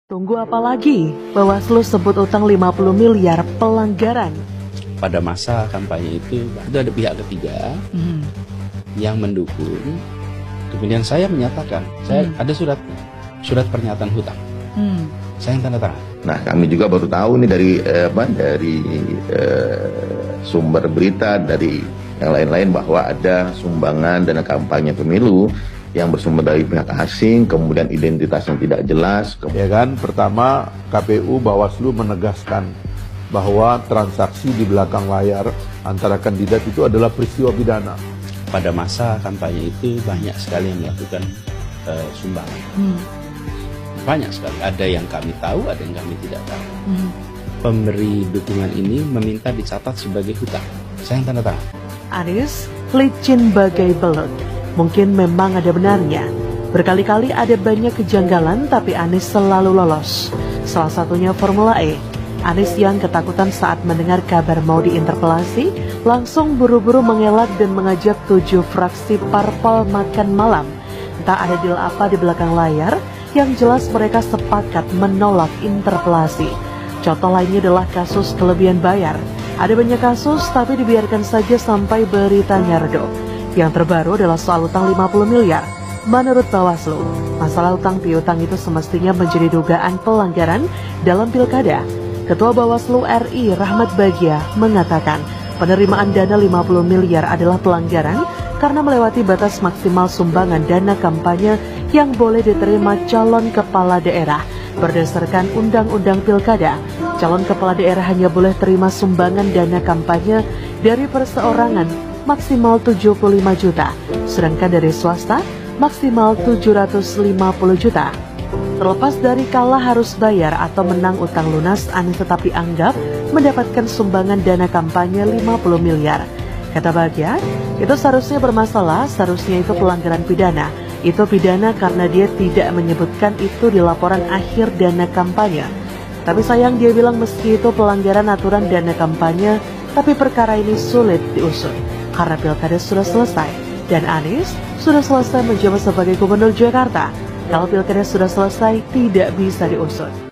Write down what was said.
Tunggu apa lagi? Bawaslu sebut utang 50 miliar pelanggaran. Pada masa kampanye itu ada pihak ketiga yang mendukung. Kemudian saya menyatakan, saya ada surat pernyataan hutang. Saya yang tanda tangan. Nah, kami juga baru tahu nih dari sumber berita dari yang lain-lain bahwa ada sumbangan dana kampanye pemilu yang bersumber dari pihak asing, kemudian identitas yang tidak jelas. Ya kan, pertama KPU Bawaslu menegaskan bahwa transaksi di belakang layar antara kandidat itu adalah peristiwa pidana. Pada masa kampanye itu banyak sekali yang melakukan sumbangan. Banyak sekali. Ada yang kami tahu, ada yang kami tidak tahu. Pemberi dukungan ini meminta dicatat sebagai hutang. Saya yang tanda tangan. Anies licin bagai belut. Mungkin memang ada benarnya. Berkali-kali ada banyak kejanggalan, tapi Anies selalu lolos. Salah satunya Formula E. Anies yang ketakutan saat mendengar kabar mau diinterpelasi, langsung buru-buru mengelak dan mengajak 7 fraksi parpol makan malam. Entah ada deal apa di belakang layar, yang jelas mereka sepakat menolak interpelasi. Contoh lainnya adalah kasus kelebihan bayar. Ada banyak kasus, tapi dibiarkan saja sampai beritanya redup. Yang terbaru adalah soal utang 50 miliar. Menurut Bawaslu, masalah utang piutang itu semestinya menjadi dugaan pelanggaran dalam pilkada. Ketua Bawaslu RI Rahmat Bagia mengatakan penerimaan dana 50 miliar adalah pelanggaran karena melewati batas maksimal sumbangan dana kampanye yang boleh diterima calon kepala daerah. Berdasarkan Undang-Undang Pilkada, calon kepala daerah hanya boleh terima sumbangan dana kampanye dari perseorangan maksimal 75 juta, sedangkan dari swasta maksimal 750 juta. Terlepas dari kalah harus bayar atau menang utang lunas, Anies tetapi anggap mendapatkan sumbangan dana kampanye 50 miliar. Kata Bagia, itu seharusnya bermasalah, seharusnya itu pelanggaran pidana. Itu pidana karena dia tidak menyebutkan itu di laporan akhir dana kampanye. Tapi sayang dia bilang meski itu pelanggaran aturan dana kampanye, tapi perkara ini sulit diusut karena pilkada sudah selesai dan Anies sudah selesai menjabat sebagai gubernur Jakarta. Kalau pilkada sudah selesai, tidak bisa diusut.